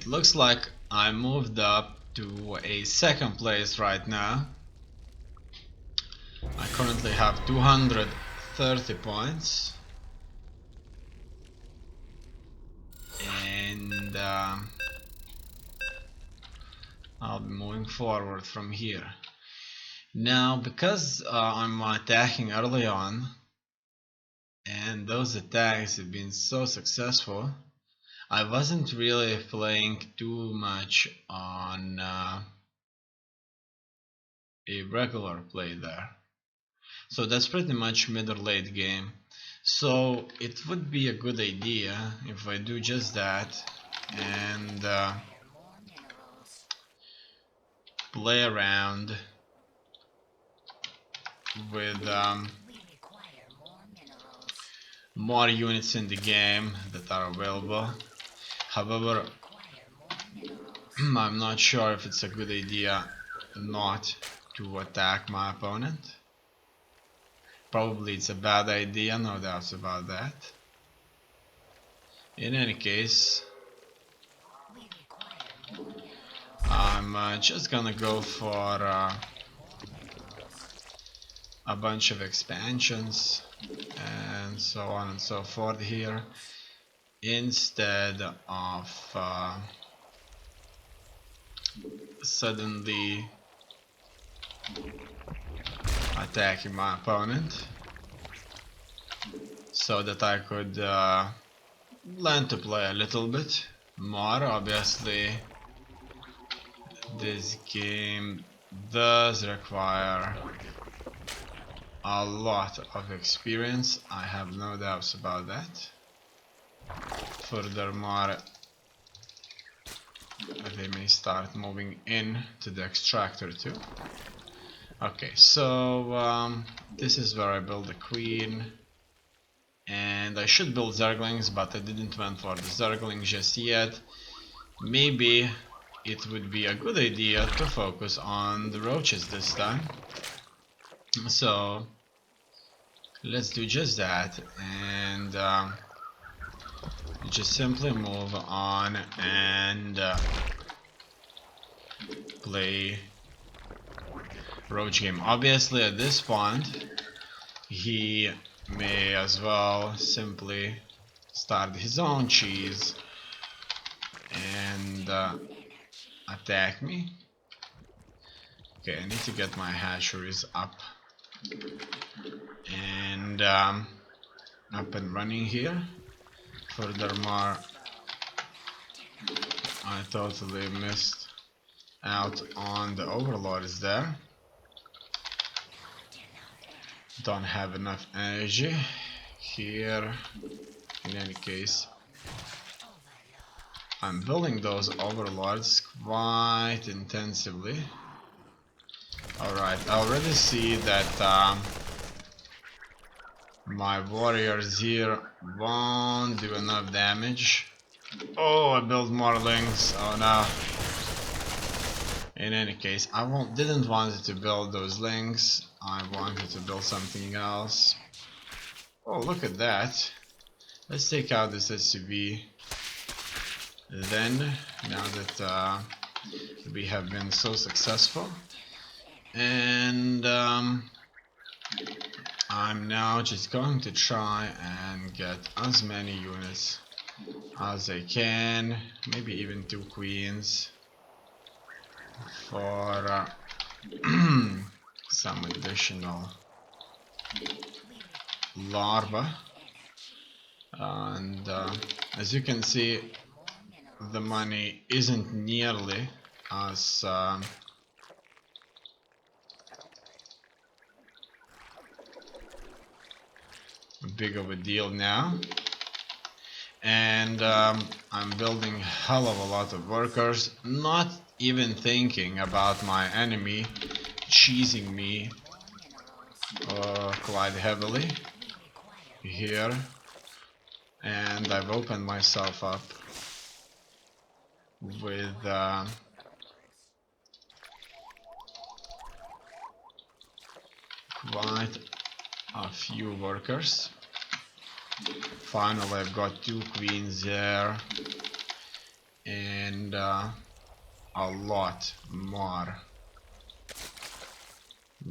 looks like I moved up to a second place right now. I currently have 230 points. And I'll be moving forward from here. Now, because I'm attacking early on, and those attacks have been so successful, I wasn't really playing too much on a regular play there. So that's pretty much mid or late game. So it would be a good idea if I do just that and play around with more units in the game that are available. However, I'm not sure if it's a good idea not to attack my opponent. Probably it's a bad idea, no doubts about that. In any case, I'm just gonna go for a bunch of expansions and so on and so forth here, instead of suddenly attacking my opponent, so that I could learn to play a little bit more. Obviously, this game does require a lot of experience, I have no doubts about that. Furthermore, they may start moving in to the extractor too. Okay, so this is where I build the queen, and I should build zerglings, but I didn't went for the zerglings just yet. Maybe it would be a good idea to focus on the roaches this time. So let's do just that, and just simply move on and play roach game. Obviously at this point he may as well simply start his own cheese and attack me. Okay, I need to get my hatcheries up and up and running here. Furthermore, I totally missed out on the overlords there. Don't have enough energy here. In any case, I'm building those overlords quite intensively. Alright, I already see that my warriors here won't do enough damage. Oh, I built more lings. Oh no. In any case, I didn't want to build those lings. I wanted to build something else. Oh, look at that. Let's take out this SUV. Then, now that we have been so successful, and I'm now just going to try and get as many units as I can, maybe even 2 queens for some additional larvae. And as you can see, the money isn't nearly as big of a deal now, and I'm building a hell of a lot of workers, not even thinking about my enemy cheesing me quite heavily here, and I've opened myself up with quite a few workers. Finally, I've got 2 queens there, and a lot more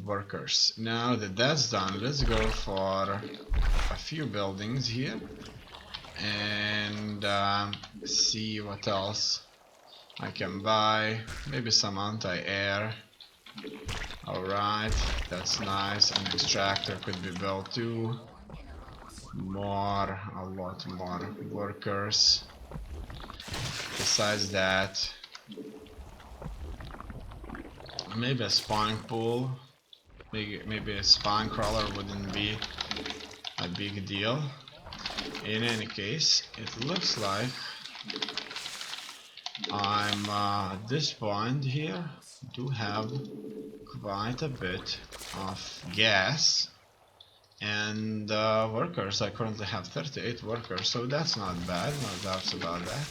workers. Now that that's done, let's go for a few buildings here and see what else I can buy. Maybe some anti-air. Alright, that's nice. An extractor could be built too. A lot more workers. Besides that, maybe a spawn pool. Maybe a spawn crawler wouldn't be a big deal. In any case, it looks like I'm at this point here do have quite a bit of gas and workers. I currently have 38 workers, so that's not bad, no doubts about that.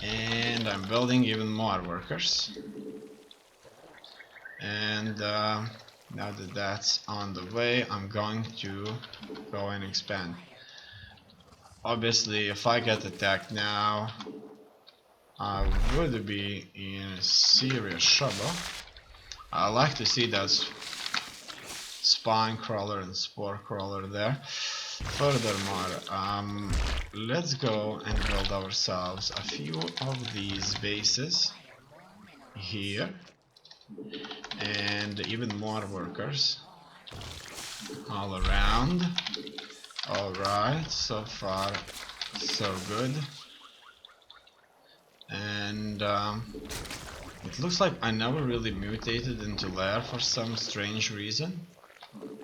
And I'm building even more workers. And now that that's on the way, I'm going to go and expand. Obviously, if I get attacked now, I would be in serious trouble. I like to see that spine crawler and spore crawler there. Furthermore, let's go and build ourselves a few of these bases here, and even more workers all around. Alright, so far so good. And it looks like I never really mutated into lair for some strange reason.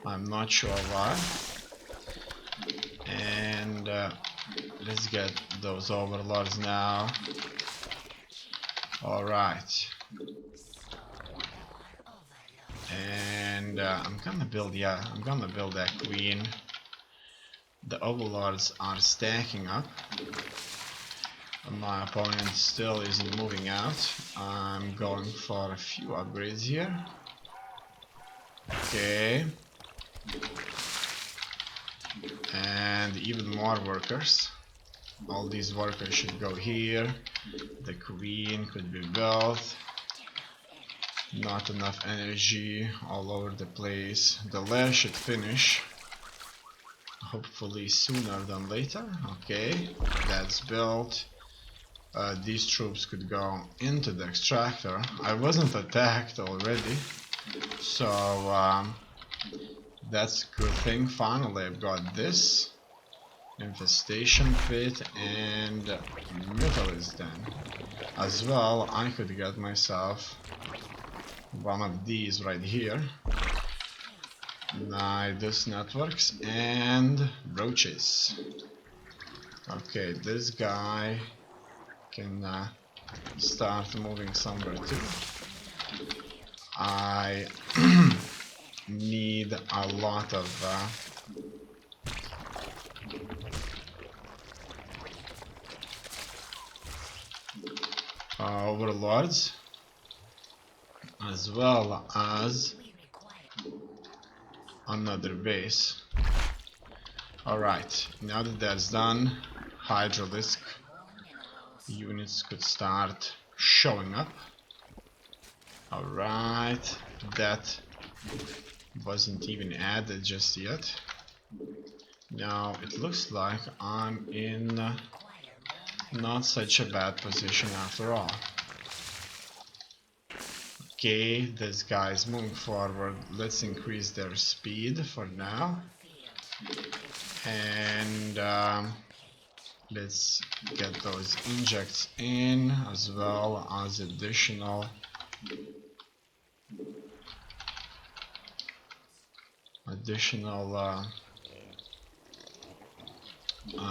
I'm not sure why. And let's get those overlords now. Alright. And I'm gonna build that queen. The overlords are stacking up. My opponent still isn't moving out. I'm going for a few upgrades here. Okay. And even more workers. All these workers should go here. The queen could be built. Not enough energy all over the place. The lair should finish. Hopefully sooner than later. Okay, that's built. These troops could go into the extractor. I wasn't attacked already, so that's a good thing. Finally, I've got this infestation pit, and metal is done. As well, I could get myself one of these right here. Nidus networks and brooches. Okay, this guy can start moving somewhere too. I need a lot of overlords, as well as another base. Alright, now that that's done, Hydralisk units could start showing up. Alright, that wasn't even added just yet. Now it looks like I'm in not such a bad position after all. Okay, this guy is moving forward. Let's increase their speed for now. And let's get those injects in, as well as additional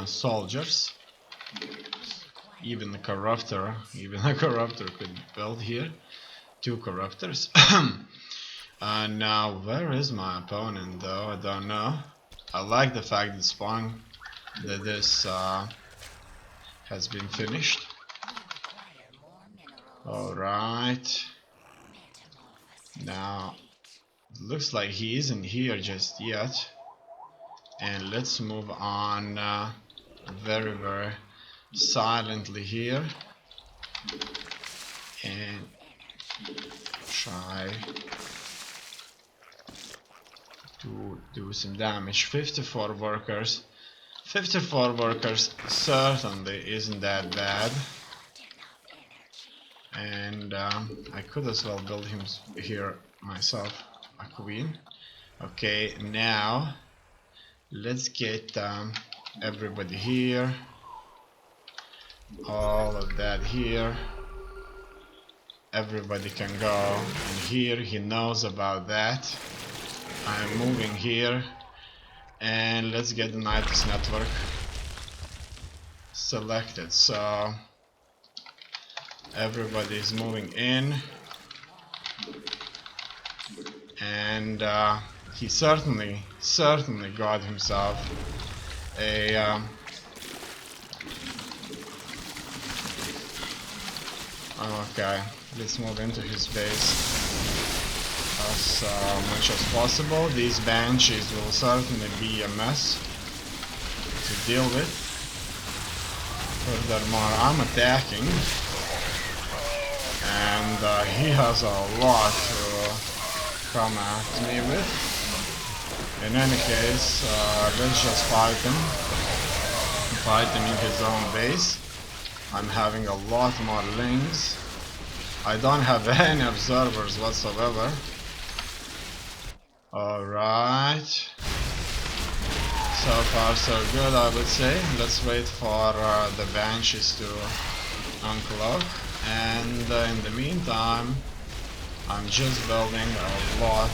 soldiers. Even a corruptor could build here. 2 corruptors. Now where is my opponent though? I don't know. I like the fact that this has been finished. Alright. Now it looks like he isn't here just yet. And let's move on very silently here and try to do some damage. 54 workers. 54 workers certainly isn't that bad. And I could as well build him here myself, a queen. Okay, now let's get everybody here. All of that here. Everybody can go in here. He knows about that. I'm moving here. And let's get the Nidus network selected. So everybody is moving in. And he certainly got himself a okay, let's move into his base as much as possible. These banshees will certainly be a mess to deal with. Furthermore, I'm attacking, and he has a lot to come at me with. In any case, let's just fight him in his own base. I'm having a lot more lings. I don't have any observers whatsoever. Alright. So far so good, I would say. Let's wait for the banshees to uncloak. And in the meantime, I'm just building a lot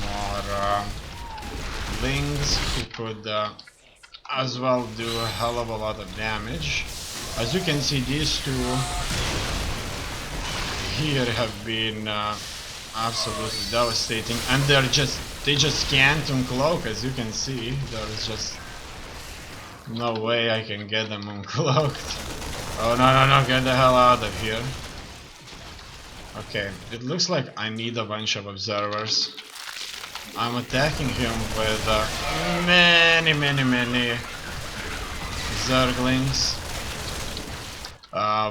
more lings who could as well do a hell of a lot of damage. As you can see, these two here have been absolutely devastating, and they just can't uncloak. As you can see, there's just no way I can get them uncloaked. Oh no, get the hell out of here. Okay, it looks like I need a bunch of observers. I'm attacking him with many zerglings.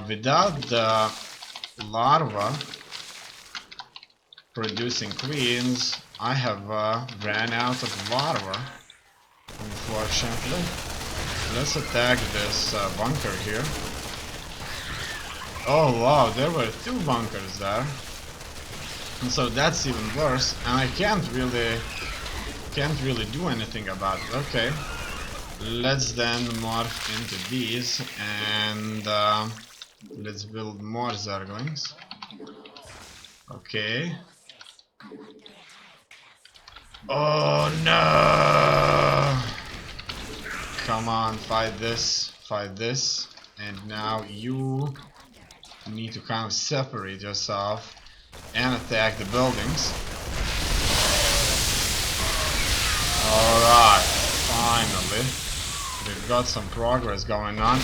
Without the larva producing queens, I have ran out of larva, unfortunately. Let's attack this bunker here. Oh wow, there were 2 bunkers there. And so that's even worse, and I can't really do anything about it. Okay, let's then morph into these and let's build more zerglings. Okay. Oh no! Come on, fight this, and now you need to kind of separate yourself and attack the buildings. Alright, finally. We've got some progress going on.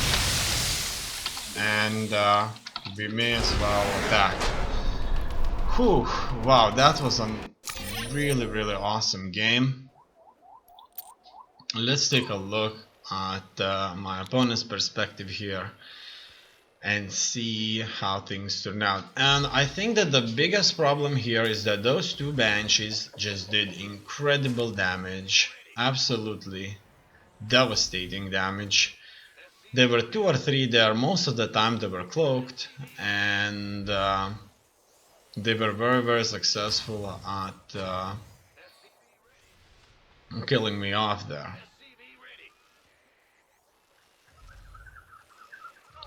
And we may as well attack. Whew, wow, that was a really awesome game. Let's take a look at my opponent's perspective here and see how things turn out. And I think that the biggest problem here is that those 2 banshees just did incredible damage, absolutely devastating damage. There were 2 or 3 there. Most of the time they were cloaked, and they were very successful at killing me off there.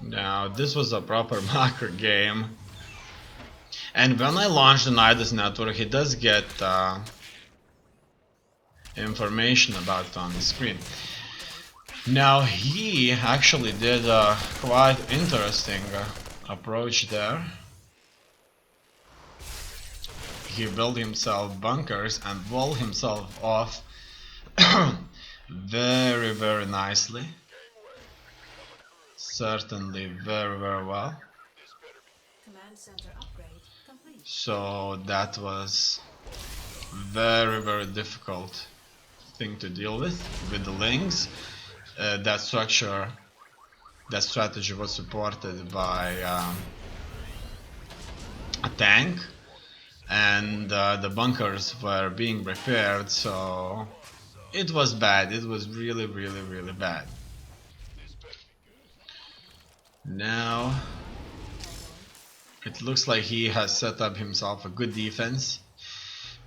Now, this was a proper macro game, and when I launch the Nidus network, it does get information about it on the screen. Now, he actually did a quite interesting approach there. He built himself bunkers and walled himself off very nicely. Certainly very well. So that was very difficult thing to deal with the lings. That structure That strategy was supported by a tank, and the bunkers were being repaired, so it was bad. It was really, really, really bad. Now it looks like he has set up himself a good defense,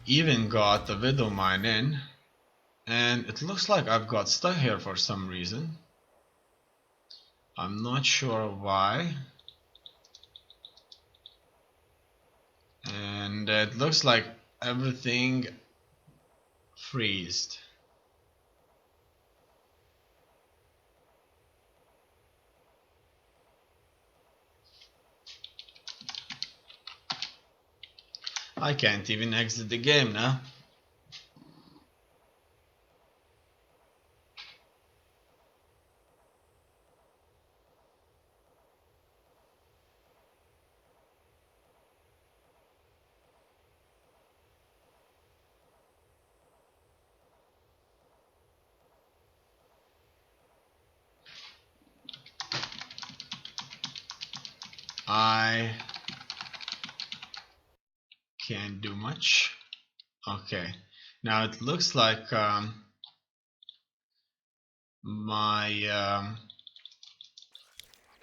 even got the Widow Mine in, and it looks like I've got stuck here for some reason. I'm not sure why. And it looks like everything freezed. I can't even exit the game now. I can't do much. Okay, now it looks like my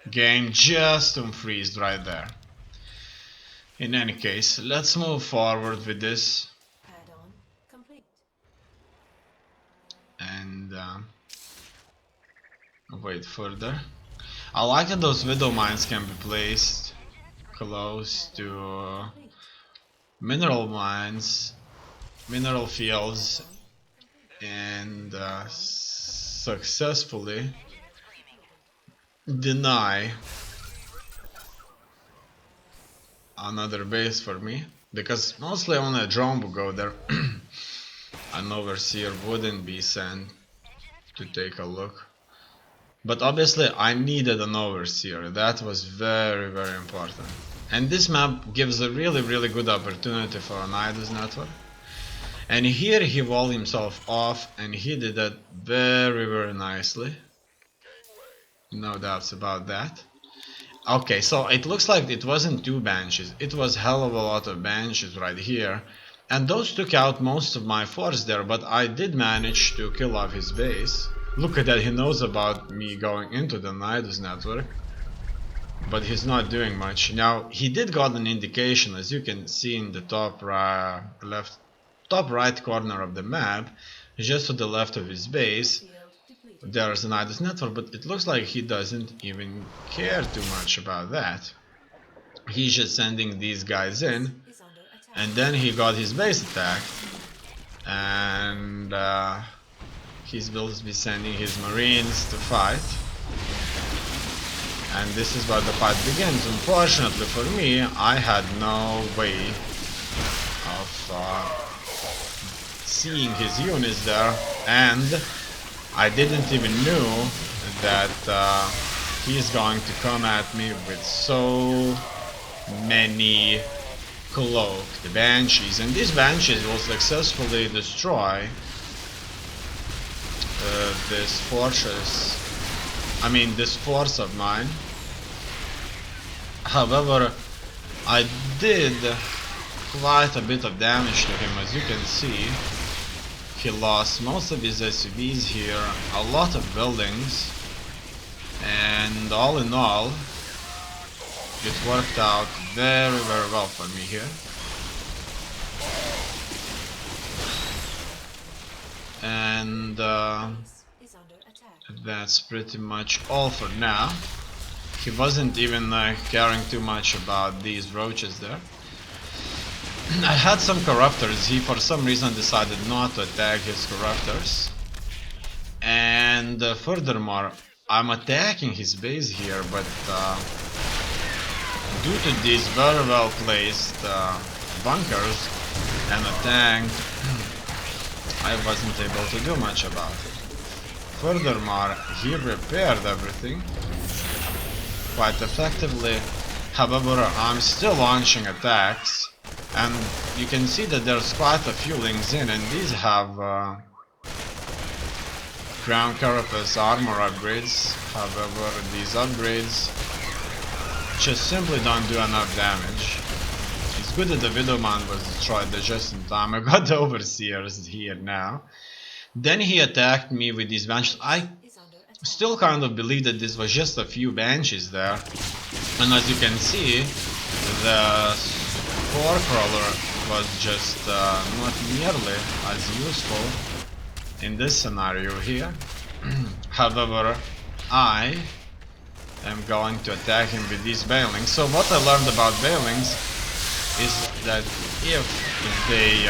game just unfreezed right there. In any case, let's move forward with this. Add-on complete. And wait further. I like that those widow mines can be placed close to mineral mines, mineral fields, and successfully deny another base for me, because mostly only a drone would go there. An overseer wouldn't be sent to take a look. But obviously I needed an overseer. That was very, very important. And this map gives a really, really good opportunity for an IDOS network. And here he walled himself off, and he did that very, very nicely. No doubts about that. Okay, so it looks like it wasn't two banshees. It was hell of a lot of banshees right here. And those took out most of my force there, but I did manage to kill off his base. Look at that, he knows about me going into the Nidus network, but he's not doing much. Now, he did got an indication, as you can see in the top right corner of the map, just to the left of his base. There's an Nidus network, but it looks like he doesn't even care too much about that. He's just sending these guys in, and then he got his base attacked, and he will be sending his marines to fight. And this is where the fight begins. Unfortunately for me, I had no way of seeing his units there, and I didn't even know that he's going to come at me with so many cloaked banshees, and these banshees will successfully destroy this fortress, this force of mine. However, I did quite a bit of damage to him. As you can see, he lost most of his SUVs here, a lot of buildings, and all in all, it worked out very, very well for me here. And that's pretty much all for now. He wasn't even caring too much about these roaches there. I had some corruptors. He for some reason decided not to attack his corruptors. And furthermore, I'm attacking his base here, but due to these very well placed bunkers and a tank, I wasn't able to do much about it. Furthermore, he repaired everything quite effectively. However, I'm still launching attacks, and you can see that there's quite a few links in, and these have Crown Carapace armor upgrades, However, these upgrades just simply don't do enough damage. It's good that the Widowman was destroyed just in time. I got the Overseers here now. Then he attacked me with these Banshees. I Is under attack. still kind of believe that this was just a few Banshees there. And as you can see, the Spore Crawler was just not nearly as useful in this scenario here. However, I am going to attack him with these Bailings. So what I learned about Bailings is that if they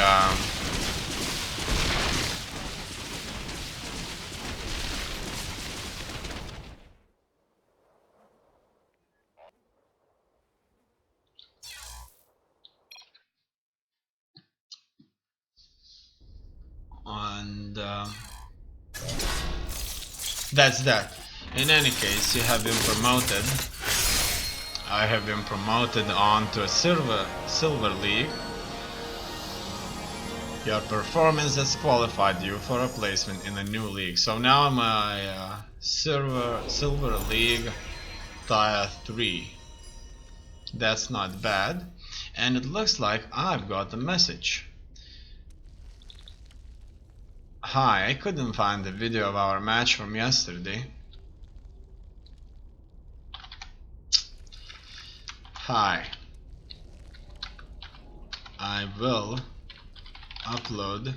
and that's that. In any case, you have been promoted. I have been promoted on to a silver league. Your performance has qualified you for a placement in a new league. So now I'm a silver league tier 3. That's not bad. And it looks like I've got a message. Hi, I couldn't find the video of our match from yesterday. Hi. I will upload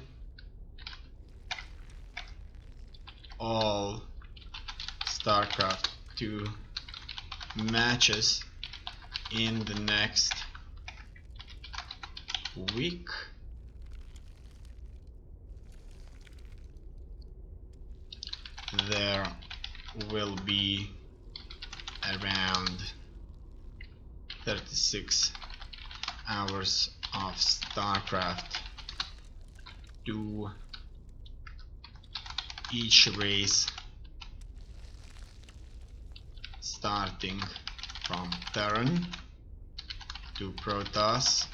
all Starcraft 2 matches in the next week. There will be around 36 hours of Starcraft 2 each race, starting from Terran to Protoss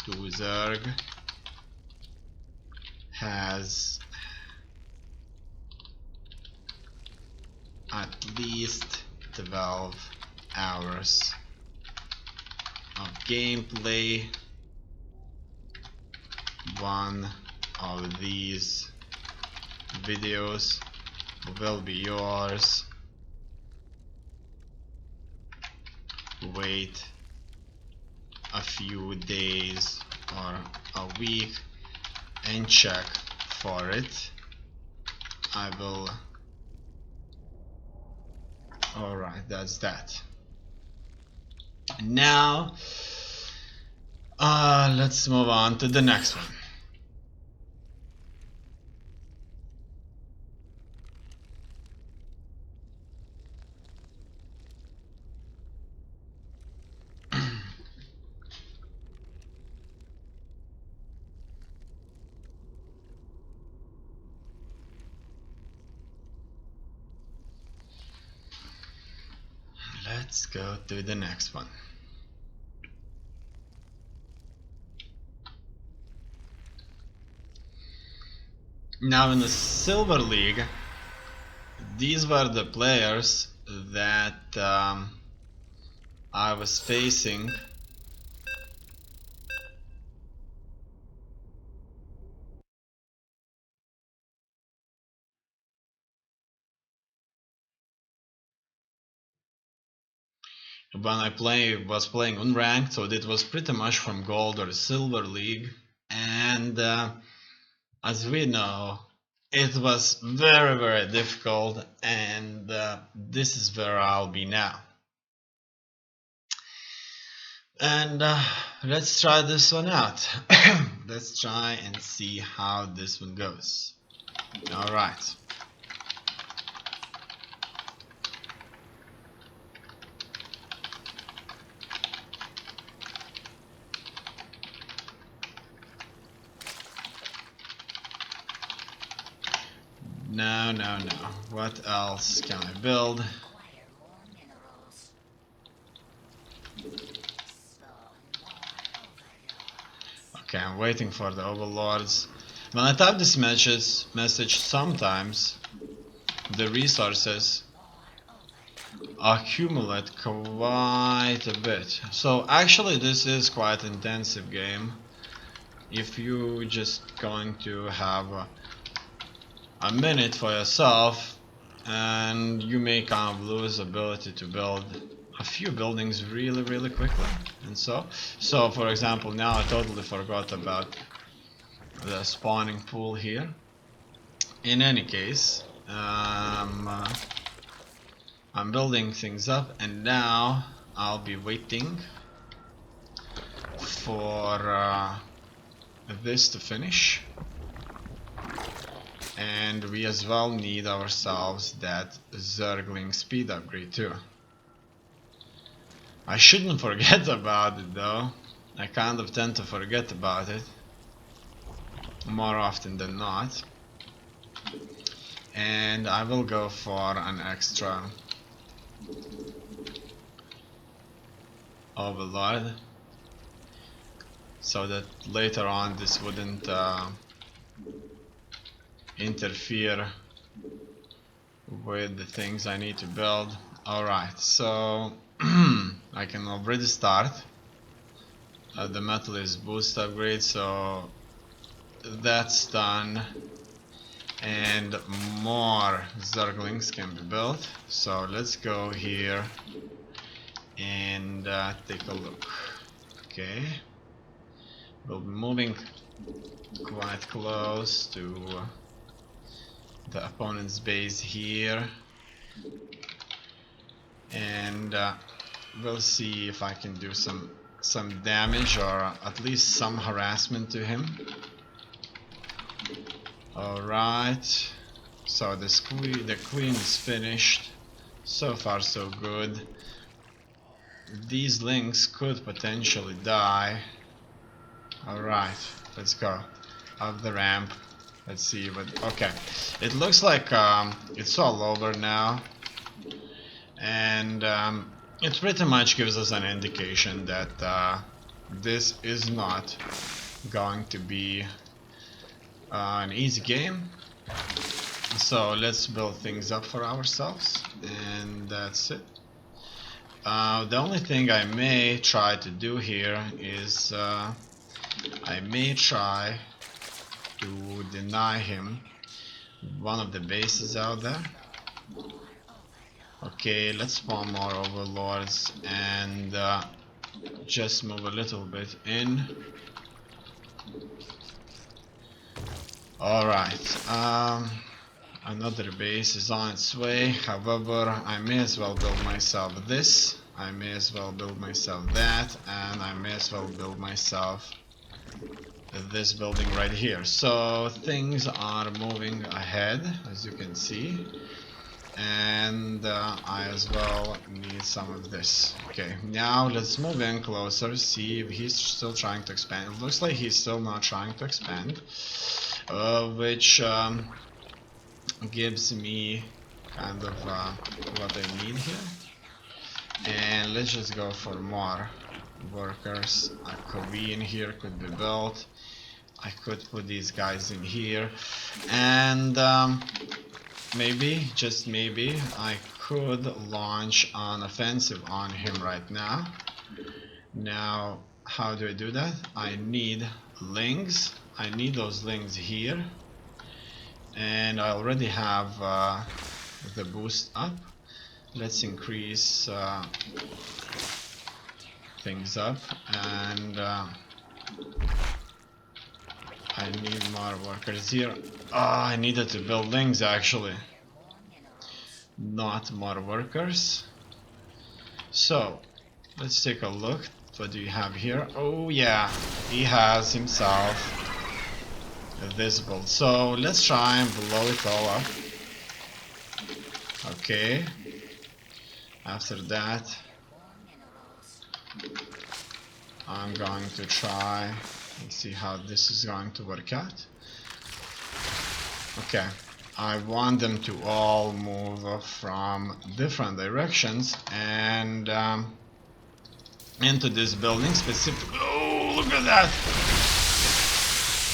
to Zerg, has at least 12 hours of gameplay. One of these videos will be yours. Wait a few days or a week and check for it. I will. Alright, that's that. Now, let's move on to the next one. Let's go to the next one. Now in the Silver League, these were the players that I was facing when I was playing unranked, so it was pretty much from Gold or Silver League, and as we know, it was very difficult, and this is where I'll be now. And let's try this one out. Let's try and see how this one goes. Alright. No. What else can I build? Okay, I'm waiting for the overlords. When I type this message, sometimes the resources accumulate quite a bit. So actually this is quite intensive game. If you just going to have a minute for yourself, and you may kind of lose ability to build a few buildings really quickly. And so for example, now I totally forgot about the spawning pool here. In any case, I'm building things up, and now I'll be waiting for this to finish. And we as well need ourselves that Zergling speed upgrade too. I shouldn't forget about it though. I kind of tend to forget about it more often than not. And I will go for an extra overload, so that later on this wouldn't interfere with the things I need to build. Alright, so I can already start. The metal is boost upgrade, so that's done. And more Zerglings can be built. So let's go here and take a look. Okay. We'll be moving quite close to the opponent's base here. And we'll see if I can do some damage, or at least some harassment to him. Alright, so the queen is finished. So far so good. These links could potentially die. Alright, let's go up the ramp. Let's see what... okay, it looks like it's all over now. And it pretty much gives us an indication that this is not going to be an easy game. So let's build things up for ourselves, and that's it. The only thing I may try to do here is I may try to deny him one of the bases out there. Okay, let's spawn more overlords and just move a little bit in. Alright, another base is on its way. However, I may as well build myself this, I may as well build myself that, and I may as well build myself this building right here. So things are moving ahead, as you can see. And I as well need some of this. Okay, now let's move in closer, see if he's still trying to expand. It looks like he's still not trying to expand, which gives me kind of what I need here. And let's just go for more workers. A queen here could be built. I could put these guys in here, and maybe, just maybe, I could launch an offensive on him right now. Now, how do I do that? I need links. I need those links here. And I already have the boost up. Let's increase things up. And I need more workers here. I needed to build links actually, not more workers. So let's take a look. What do you have here? Oh yeah, he has himself this build. So let's try and blow it all up. Okay. After that, I'm going to try and see how this is going to work out. Okay, I want them to all move from different directions and into this building specifically. Oh, look at that!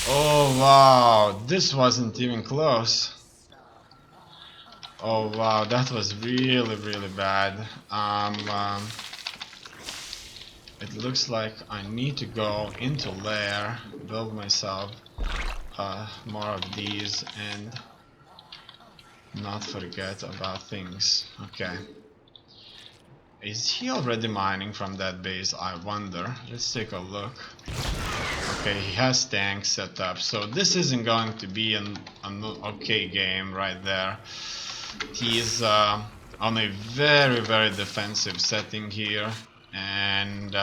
Oh wow, this wasn't even close. Oh wow, that was really bad. It looks like I need to go into lair, build myself more of these, and not forget about things. Okay. Is he already mining from that base? I wonder. Let's take a look. Okay, he has tanks set up, so this isn't going to be an okay game right there. He's on a very defensive setting here, and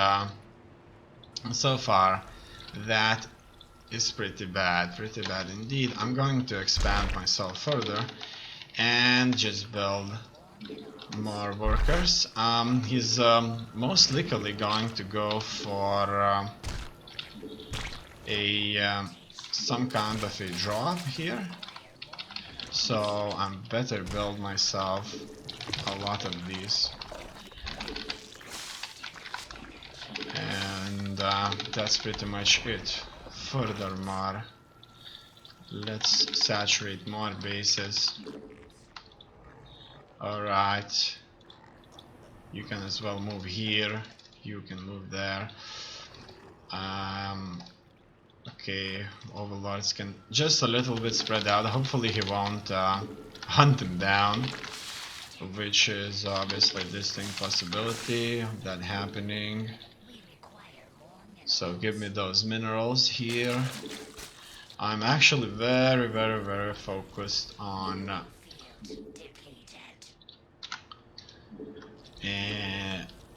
so far that is pretty bad indeed. I'm going to expand myself further and just build more workers. He's most likely going to go for a some kind of a drop here, so I'm better build myself a lot of these, and that's pretty much it. Furthermore, let's saturate more bases. Alright, you can as well move here, you can move there. Okay, overlords can just a little bit spread out. Hopefully he won't hunt him down, which is obviously a distinct possibility of that happening. So give me those minerals here. I'm actually very focused on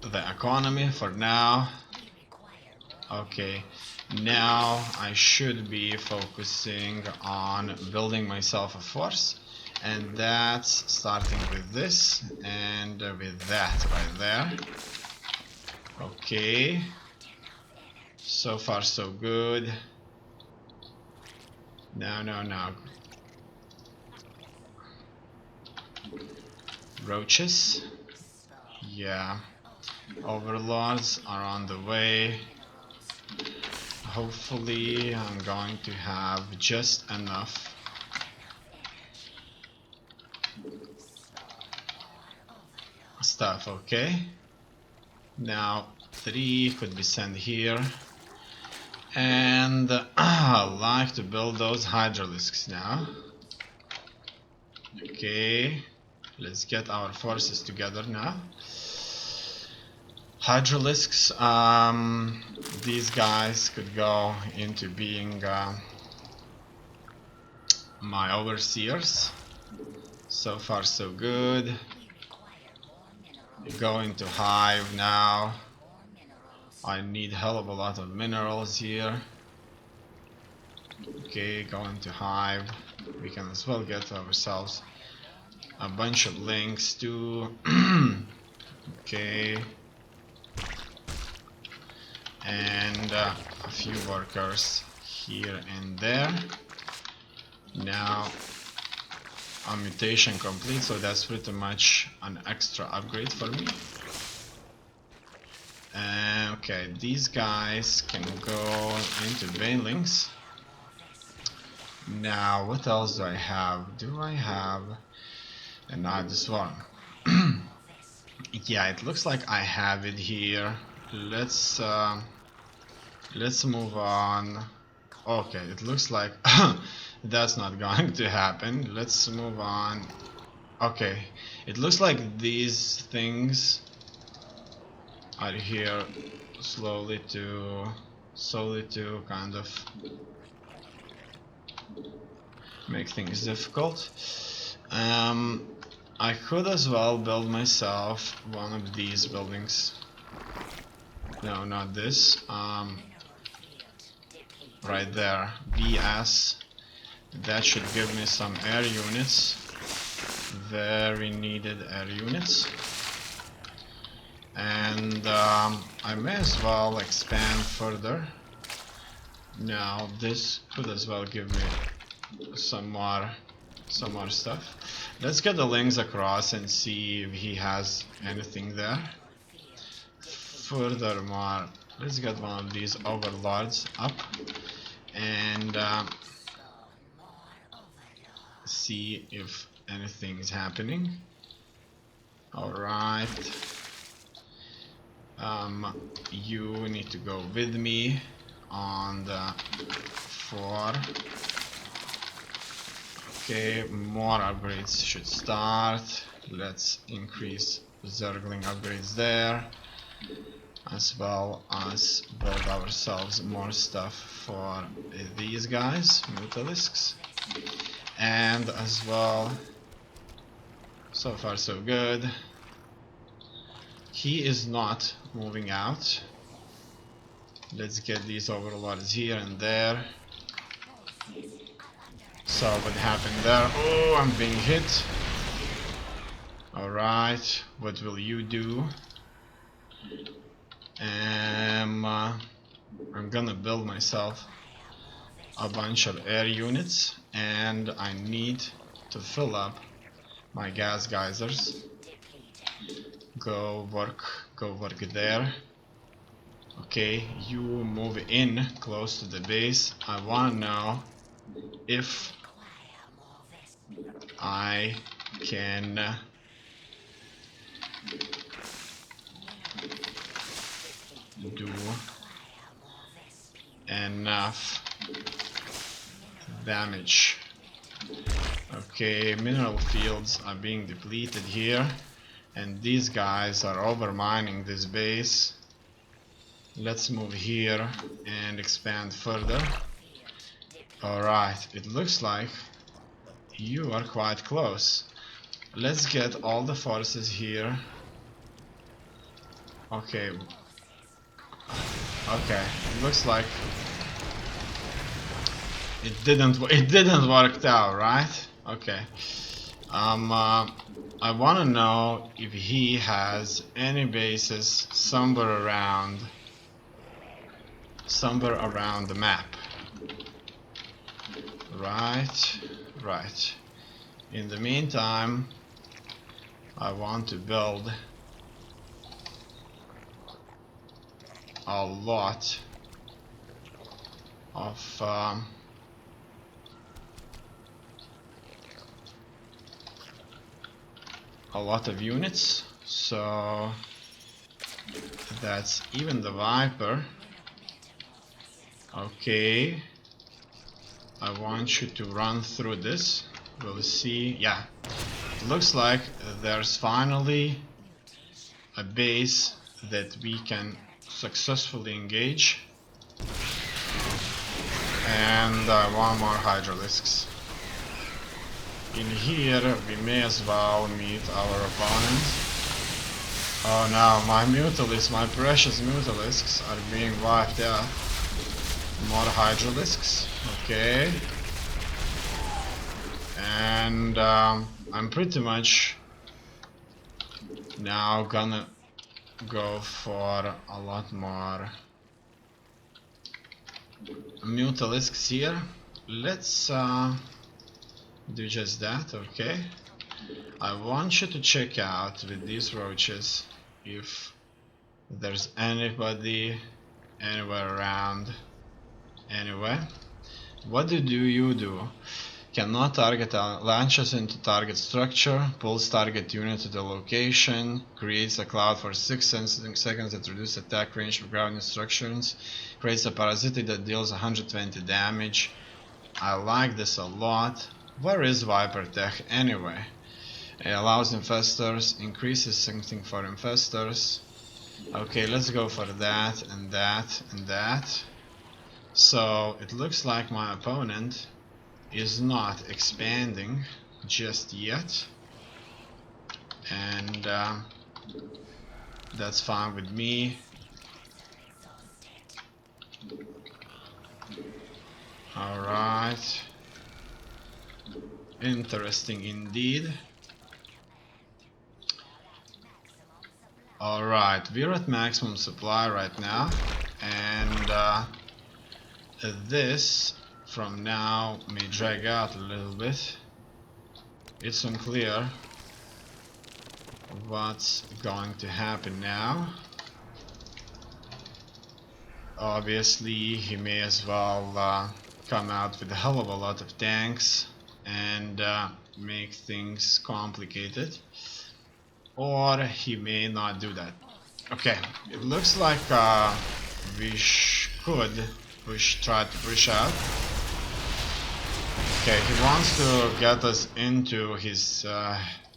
the economy for now. Okay, now I should be focusing on building myself a force, and that's starting with this and with that right there. Okay, so far so good. No. Roaches. Yeah, overlords are on the way. Hopefully I'm going to have just enough. Stuff, okay. Now 3 could be sent here. And I like to build those hydralisks now. Okay, let's get our forces together now. Hydralisks, these guys could go into being my overseers. So far so good. Go into hive now. I need hell of a lot of minerals here. Okay, go into hive. We can as well get ourselves a bunch of links too. Okay, and a few workers here and there. Now a mutation complete, so that's pretty much an extra upgrade for me. Okay, these guys can go into banelings. Now what else do I have? Do I have another swarm? Yeah, it looks like I have it here. Let's move on. Okay, it looks like that's not going to happen. Let's move on. Okay, it looks like these things are here slowly to kind of make things difficult. I could as well build myself one of these buildings. No, not this. Right there, BS. That should give me some air units. Very needed air units. And I may as well expand further. Now this could as well give me some more stuff. Let's get the links across and see if he has anything there. Furthermore, let's get one of these overlords up and see if anything is happening. Alright. You need to go with me on the 4. Okay, more upgrades should start. Let's increase Zergling upgrades there, as well as build ourselves more stuff for these guys, Mutalisks. And as well, so far so good. He is not moving out. Let's get these overlords here and there. So what happened there? Oh, I'm being hit. Alright, what will you do? I'm gonna build myself a bunch of air units, and I need to fill up my gas geysers. Go work there. Okay, you move in close to the base. I wanna know if I can do enough damage. Okay, mineral fields are being depleted here, and these guys are overmining this base. Let's move here and expand further. Alright, it looks like you are quite close. Let's get all the forces here. Okay. Okay, it looks like it didn't work out, right? Okay. I want to know if he has any bases somewhere around the map. Right. In the meantime, I want to build a lot of units, so that's even the Viper. Okay, I want you to run through this. We'll see. Yeah, it looks like there's finally a base that we can successfully engage, and I want more Hydralisks. In here we may as well meet our opponent. Oh no, my Mutalisks, my precious Mutalisks are being wiped out. More Hydralisks, okay. And I'm pretty much now gonna go for a lot more Mutalisks here. Let's do just that, okay. I want you to check out with these roaches if there's anybody anywhere around. Anyway, what do you do? Cannot target launches into target structure, pulls target unit to the location, creates a cloud for 6 seconds that reduces attack range for ground instructions, creates a parasitic that deals 120 damage. I like this a lot. Where is Viper Tech anyway? It allows infestors, increases something for infestors. Okay, let's go for that and that and that. So it looks like my opponent is not expanding just yet, and that's fine with me. Alright, interesting indeed. Alright, we're at maximum supply right now, and this from now may drag out a little bit. It's unclear what's going to happen now. Obviously he may as well come out with a hell of a lot of tanks and make things complicated, or he may not do that. Okay, it looks like we should try to push out. Okay, he wants to get us into his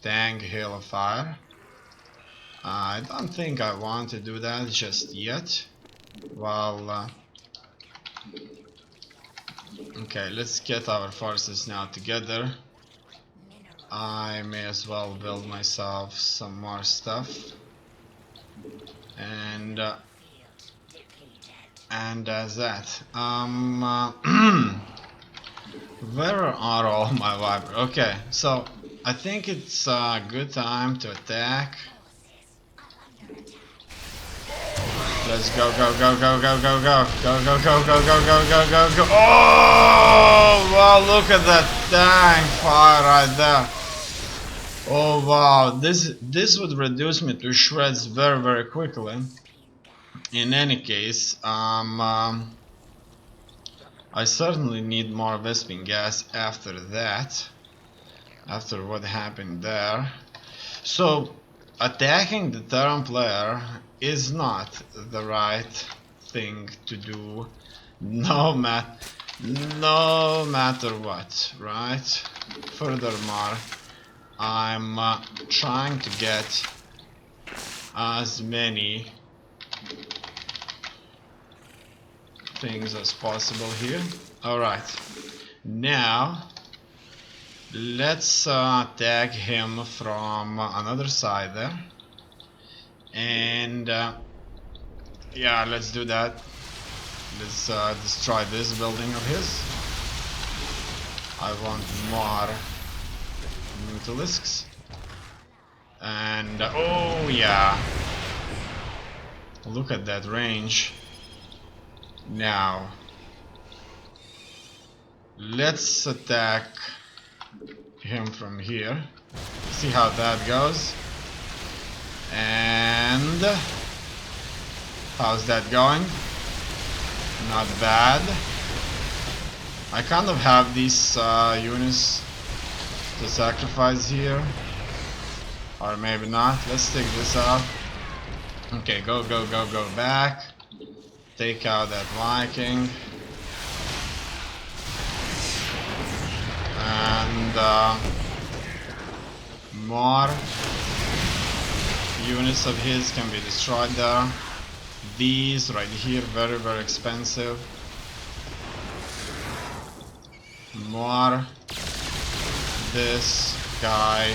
tank hail of fire. I don't think I want to do that just yet. Well, okay, let's get our forces now together. I may as well build myself some more stuff. And as that. Where are all my vipers? Okay, so I think it's a good time to attack. Let's go, go, go, go, go, go, go, go, go, go, go, go, go, go, go, go. Oh, wow, look at that tank fire right there. Oh wow, this would reduce me to shreds very, very quickly. In any case, I certainly need more Vespene gas after that, after what happened there. So, attacking the Terran player is not the right thing to do, no matter what, right? Furthermore, I'm trying to get as many things as possible here. Alright, now let's tag him from another side there, and yeah, let's do that. Let's destroy this building of his. I want more Mutalisks, and oh yeah, look at that range. Now let's attack him from here, see how that goes. And how's that going? Not bad. I kind of have these units to sacrifice here, or maybe not. Let's take this out. Okay, go, go, go, go back. Take out that Viking. And more units of his can be destroyed there. These right here, very, very expensive. More. This guy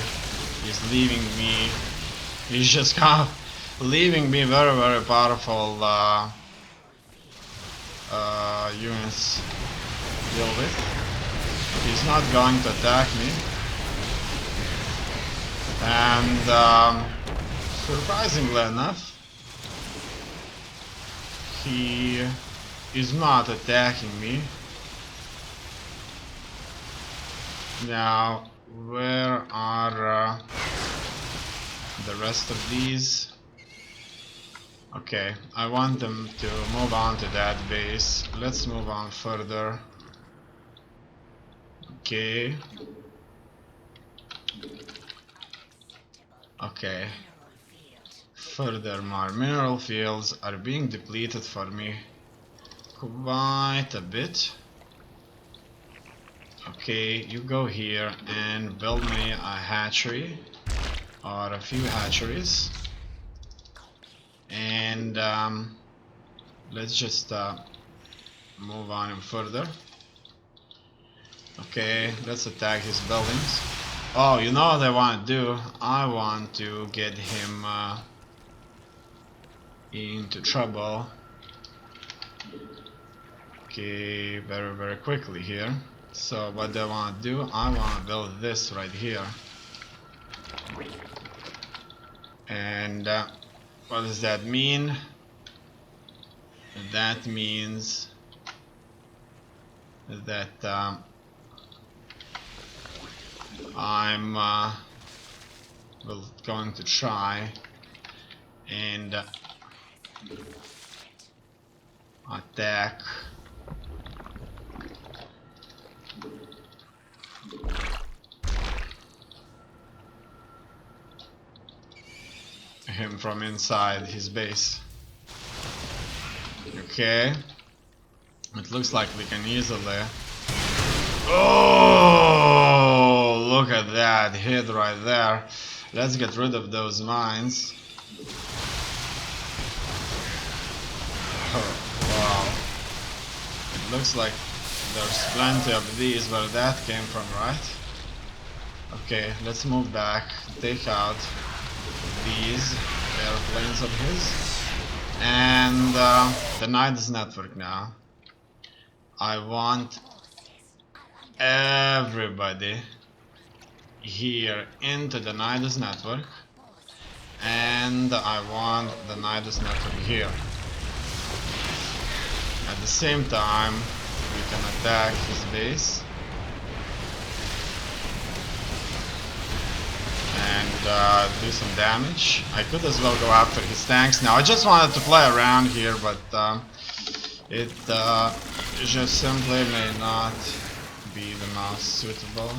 is leaving me. He's just kind of leaving me very, very powerful units to deal with. He's not going to attack me. And surprisingly enough, he is not attacking me. Now, where are the rest of these? Okay, I want them to move on to that base. Let's move on further. Okay. Okay. Furthermore, mineral fields are being depleted for me quite a bit. Okay, you go here and build me a hatchery, or a few hatcheries, and let's just move on him further. Okay, let's attack his buildings. Oh, you know what I want to do? I want to get him into trouble. Okay, very, very quickly here. So what do I want to do? I want to build this right here. And what does that mean? That means that I'm going to try and attack him from inside his base. Okay. It looks like we can easily... Oh, look at that hit right there. Let's get rid of those mines. Oh, wow. It looks like there's plenty of these where that came from, right? Okay, let's move back, take out these airplanes of his, and deny this network now. I want everybody here into the Nidus network, and I want the Nidus network here. At the same time, we can attack his base and do some damage. I could as well go after his tanks. Now I just wanted to play around here, but it just simply may not be the most suitable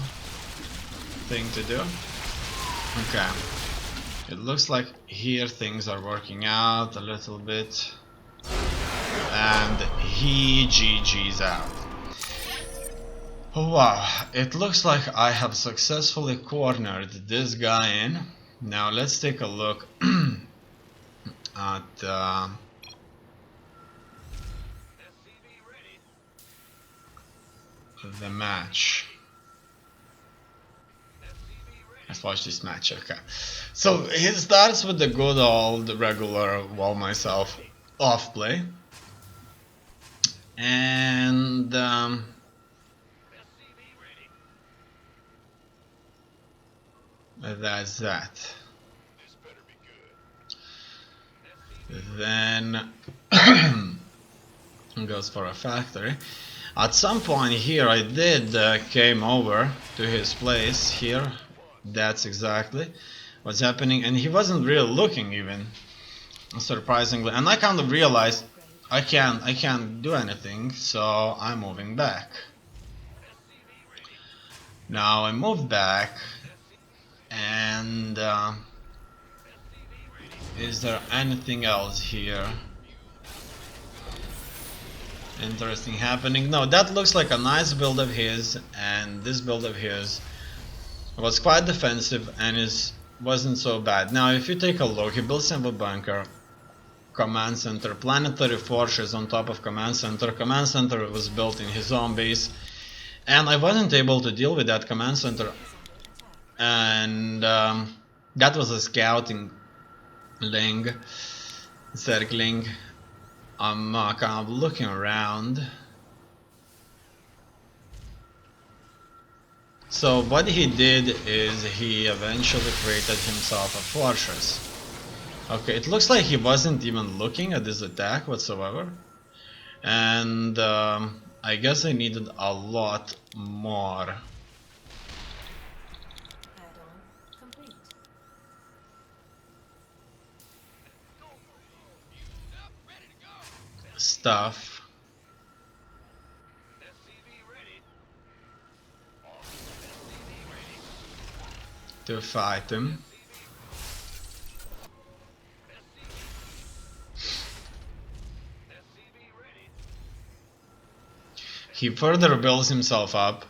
thing to do. Okay, it looks like here things are working out a little bit, and he GG's out. Oh, wow, it looks like I have successfully cornered this guy in. Now let's take a look at the match. Let's watch this match, okay. So he starts with the good old regular wall myself off play. And that's that. Then goes for a factory. At some point here I did came over to his place here. That's exactly what's happening, and he wasn't really looking even, surprisingly. And I kind of realized I can't do anything, so I'm moving back. Now I moved back, and is there anything else here interesting happening? No, that looks like a nice build of his, and this build of his was quite defensive and wasn't so bad. Now if you take a look, he built simple bunker, command center, planetary fortress on top of command center. Command center was built in his own base, and I wasn't able to deal with that command center, and that was a scouting ling, circling. I'm kind of looking around. So what he did is he eventually created himself a fortress. Okay, it looks like he wasn't even looking at this attack whatsoever. And I guess I needed a lot more stuff to fight him. He further builds himself up,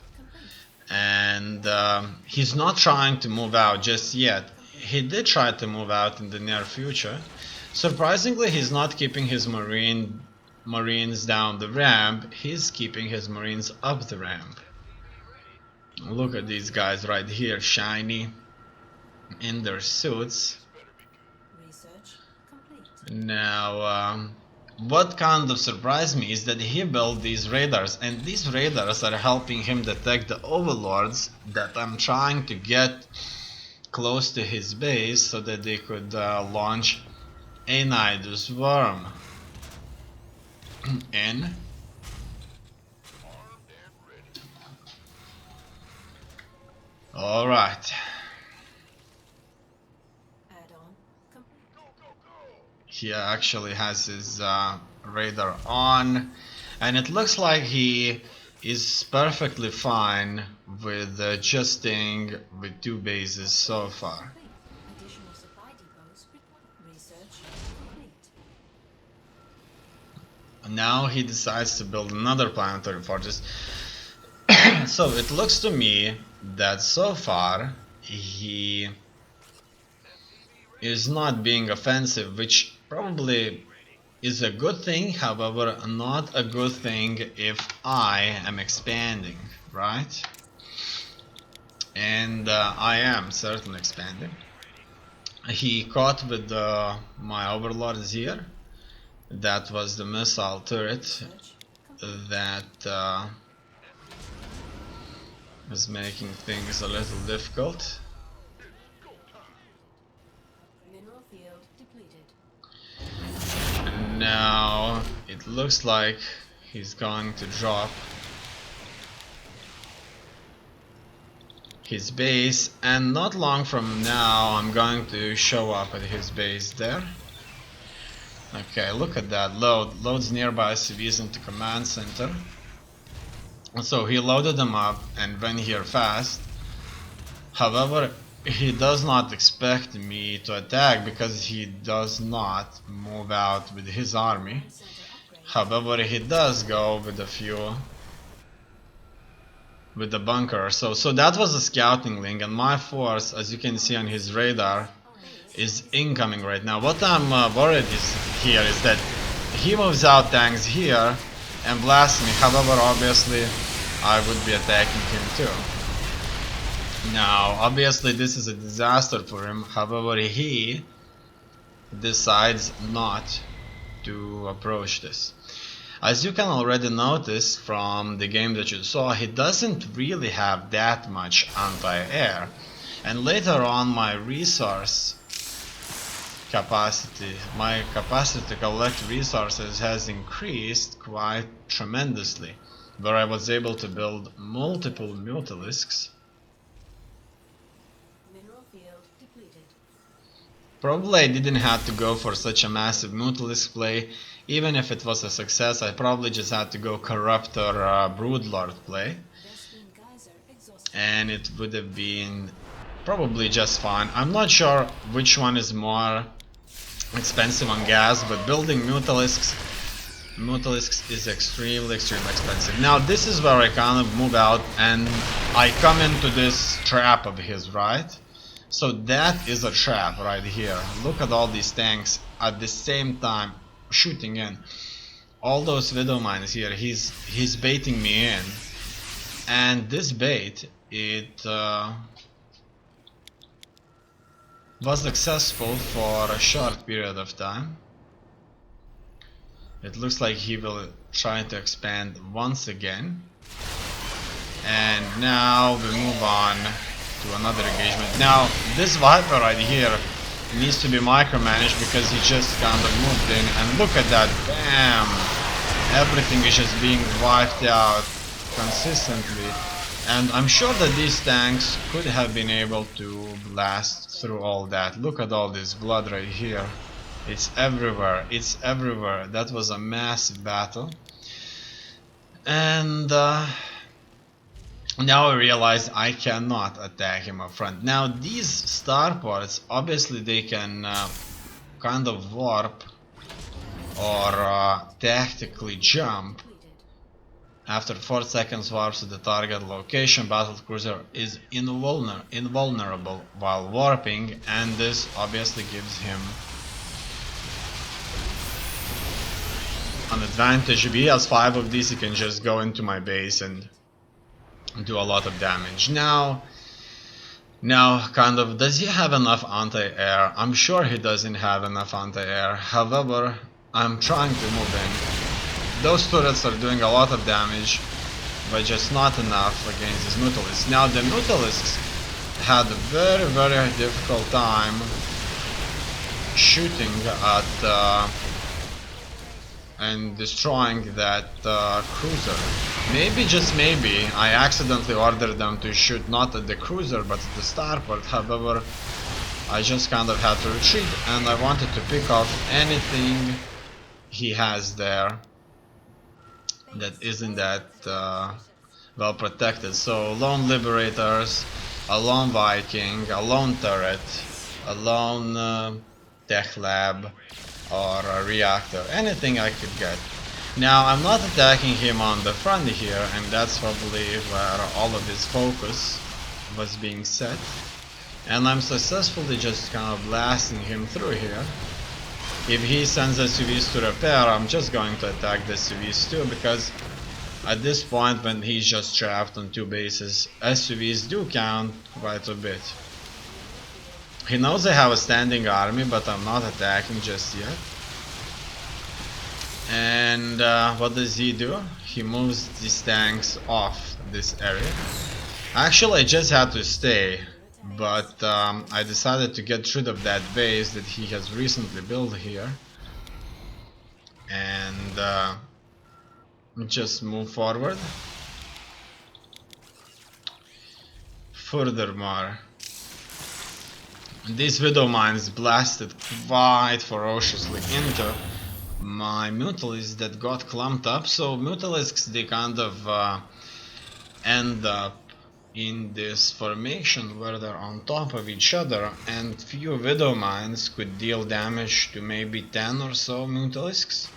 and he's not trying to move out just yet. He did try to move out in the near future. Surprisingly, he's not keeping his marines down the ramp, he's keeping his marines up the ramp. Look at these guys right here, shiny in their suits. Now what kind of surprised me is that he built these radars, and these radars are helping him detect the overlords that I'm trying to get close to his base so that they could launch a Nidus worm in. Alright. He actually has his radar on, and it looks like he is perfectly fine with just staying with 2 bases so far. Now he decides to build another planetary fortress. So it looks to me that so far he is not being offensive, which probably is a good thing, however, not a good thing if I am expanding, right? And I am certainly expanding. He caught with my overlords here. That was the missile turret Research complete. that was making things a little difficult. Mineral field depleted. And now it looks like he's going to drop his base, and not long from now I'm going to show up at his base there. Okay, look at that load. Loads nearby CVs into command center. So he loaded them up and went here fast. However, he does not expect me to attack because he does not move out with his army. Command center upgrade. However, he does go with a few with the bunker. So that was a scouting link, and my force, as you can see on his radar, is incoming right now. What I'm worried here is that he moves out tanks here and blasts me. However, obviously, I would be attacking him too. Now, obviously, this is a disaster for him. However, he decides not to approach this. As you can already notice from the game that you saw, he doesn't really have that much anti-air. And later on, my resource capacity, my capacity to collect resources has increased quite tremendously, where I was able to build multiple mutilisks. Mineral field depleted. Probably I didn't have to go for such a massive mutalisk play. Even if it was a success, I probably just had to go corrupt or broodlord play, Vespene geyser exhausted. and it would have been probably just fine. I'm not sure which one is more expensive on gas, but building mutalisks is extremely expensive. Now this is where I kind of move out and I come into this trap of his, right? So that is a trap right here. Look at all these tanks at the same time shooting in. All those widow mines here, he's baiting me in. And this bait, it was successful for a short period of time. It looks like he will try to expand once again. And now we move on to another engagement. Now, this Viper right here needs to be micromanaged because he just kind of moved in. And look at that, bam! Everything is just being wiped out consistently. And I'm sure that these tanks could have been able to blast through all that. Look at all this blood right here. It's everywhere. It's everywhere. That was a massive battle. And now I realize I cannot attack him up front. Now these starports, obviously they can kind of warp or tactically jump. After 4 seconds warps to the target location, battlecruiser is invulnerable while warping, and this obviously gives him an advantage. If he has 5 of these, he can just go into my base and do a lot of damage. Now kind of, does he have enough anti-air? I'm sure he doesn't have enough anti-air. However, I'm trying to move in. Those turrets are doing a lot of damage, but just not enough against these mutalisks. Now the mutalisks had a very difficult time shooting at and destroying that cruiser. Maybe, just maybe, I accidentally ordered them to shoot not at the cruiser but at the starport. However, I just kind of had to retreat, and I wanted to pick off anything he has there that isn't that well protected. So lone liberators, a lone Viking, a lone turret, a lone tech lab, or a reactor, anything I could get. Now I'm not attacking him on the front here, and that's probably where all of his focus was being set. And I'm successfully just kind of blasting him through here. If he sends SUVs to repair, I'm just going to attack the SUVs too, because at this point when he's just trapped on 2 bases, SUVs do count quite a bit. He knows I have a standing army, but I'm not attacking just yet. And what does he do? He moves these tanks off this area. Actually, I just had to stay, but I decided to get rid of that base that he has recently built here. And just move forward. Furthermore, these widow mines blasted quite ferociously into my mutalisks that got clumped up. So mutalisks, they kind of end up in this formation where they're on top of each other, and few widow mines could deal damage to maybe 10 or so mutalisks.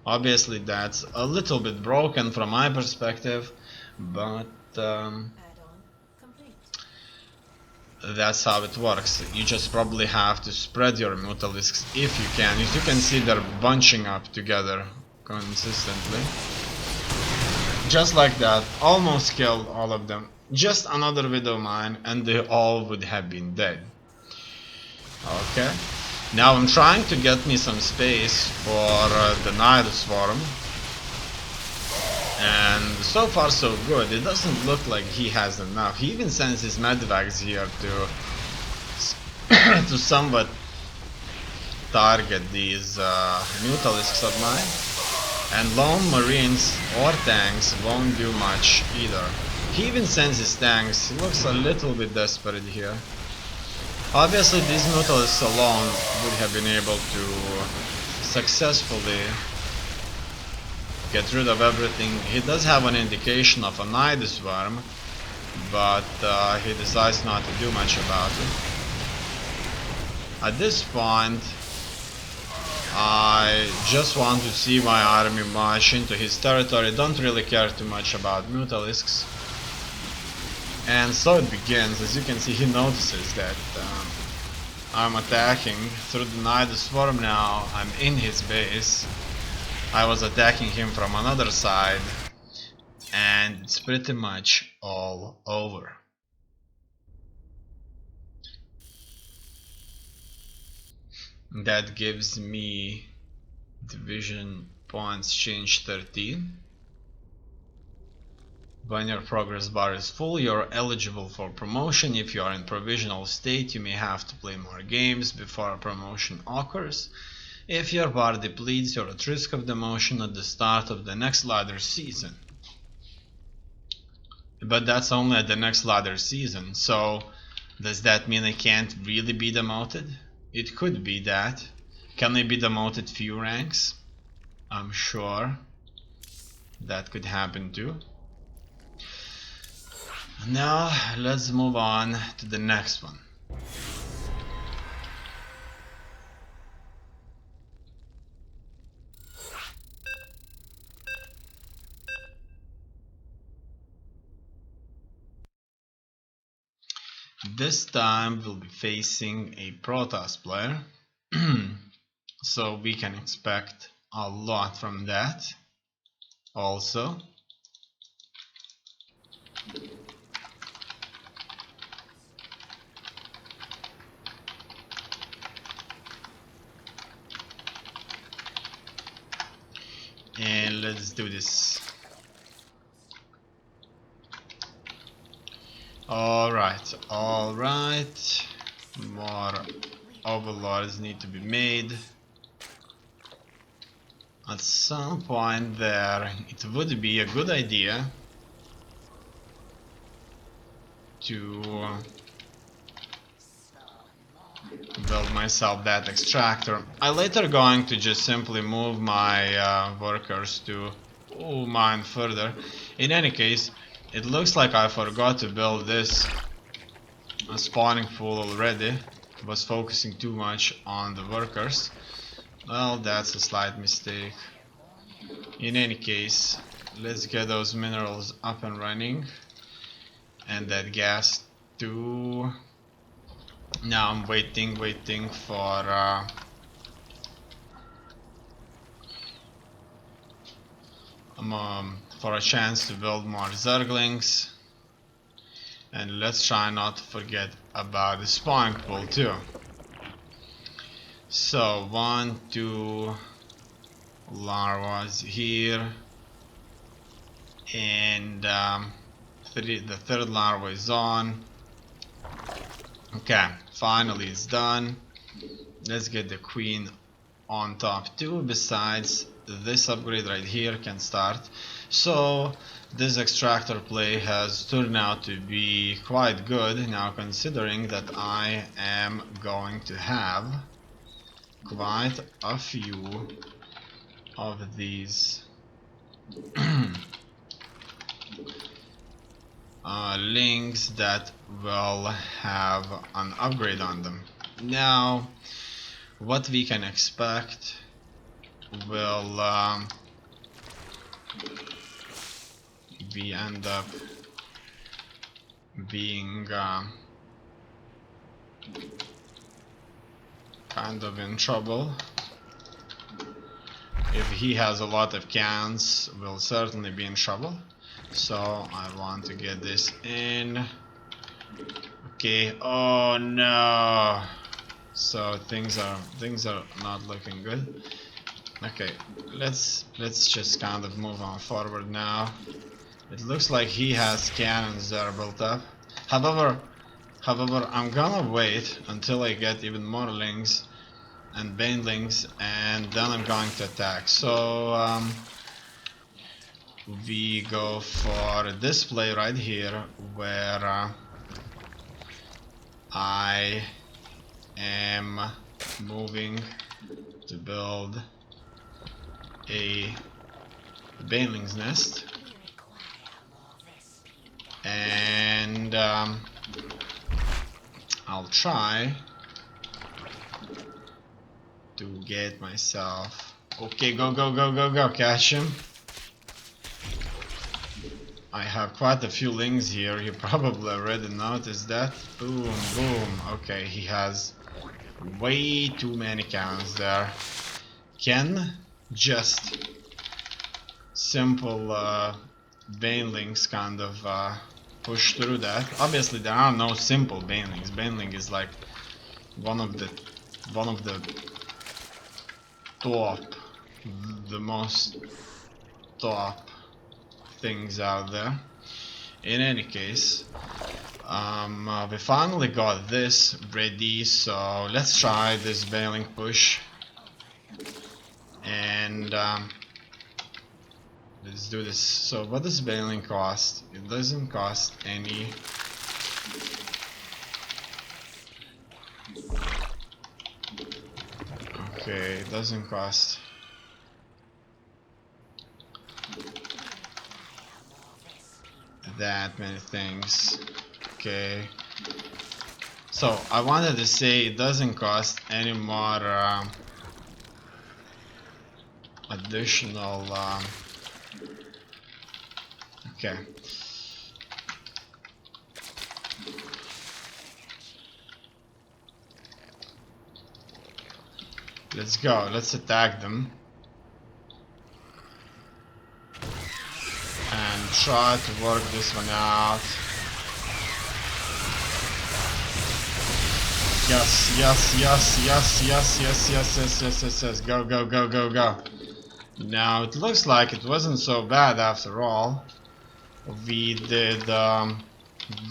Obviously that's a little bit broken from my perspective, but Add-on complete. that's how it works. You just probably have to spread your mutalisks if you can. As you can see, they're bunching up together consistently. Just like that, almost killed all of them. Just another widow mine and they all would have been dead. Okay. Now I'm trying to get me some space for the Night Swarm. And so far so good. It doesn't look like he has enough. He even sends his medvacs here to to somewhat target these mutalisks of mine. And lone marines or tanks won't do much either. He even sends his tanks. He looks a little bit desperate here. Obviously these mutalisks alone would have been able to successfully get rid of everything. He does have an indication of a night swarm, but he decides not to do much about it. At this point, I just want to see my army march into his territory. Don't really care too much about mutalisks. And so it begins. As you can see, he notices that I'm attacking through the night swarm now. I'm in his base. I was attacking him from another side, and it's pretty much all over. That gives me division points change 13. When your progress bar is full, you're eligible for promotion. If you are in provisional state, you may have to play more games before a promotion occurs. If your bar depletes, you're at risk of demotion at the start of the next ladder season. But that's only at the next ladder season, so does that mean I can't really be demoted? It could be that. Can I be demoted few ranks? I'm sure that could happen too. Now let's move on to the next one. This time we'll be facing a Protoss player, so we can expect a lot from that also. And let's do this. Alright. More overlords need to be made. At some point there, it would be a good idea to build myself that extractor. I'm later going to just simply move my workers to mine further. In any case, it looks like I forgot to build this spawning pool already. Was focusing too much on the workers. Well, that's a slight mistake. In any case, let's get those minerals up and running, and that gas too. Now I'm waiting for a chance to build more zerglings. And let's try not to forget about the spawn pool too. So 1, 2 larvas here, and the third larva is on. Okay, finally it's done. Let's get the queen on top too. Besides, this upgrade right here can start. So this extractor play has turned out to be quite good now, considering that I am going to have quite a few of these links that will have an upgrade on them. Now what we can expect will we end up being kind of in trouble. If he has a lot of cannons, we'll certainly be in trouble. So I want to get this in. Okay, oh no. So things are not looking good. Okay, let's just kind of move on forward now. It looks like he has cannons that are built up. However, I'm gonna wait until I get even more lings and banelings, and then I'm going to attack. So we go for this play right here, where I am moving to build a baneling's nest, and I'll try to get myself. Okay, go, catch him. I have quite a few lings here. You probably already noticed that. Boom, boom. Okay, he has way too many cannons there. Can just simple banelings kind of push through that. Obviously there are no simple banelings. Baneling is like one of the top, the most top things out there. In any case, we finally got this ready, so let's try this baneling push, and let's do this. So what does baneling cost? It doesn't cost any. Okay, it doesn't cost that many things. Okay, so I wanted to say it doesn't cost any more additional okay, let's go, let's attack them and try to work this one out. Yes, yes, yes, yes, yes, yes, yes, yes, yes, yes, yes. Go, go, go, go, go. Now it looks like it wasn't so bad after all. We did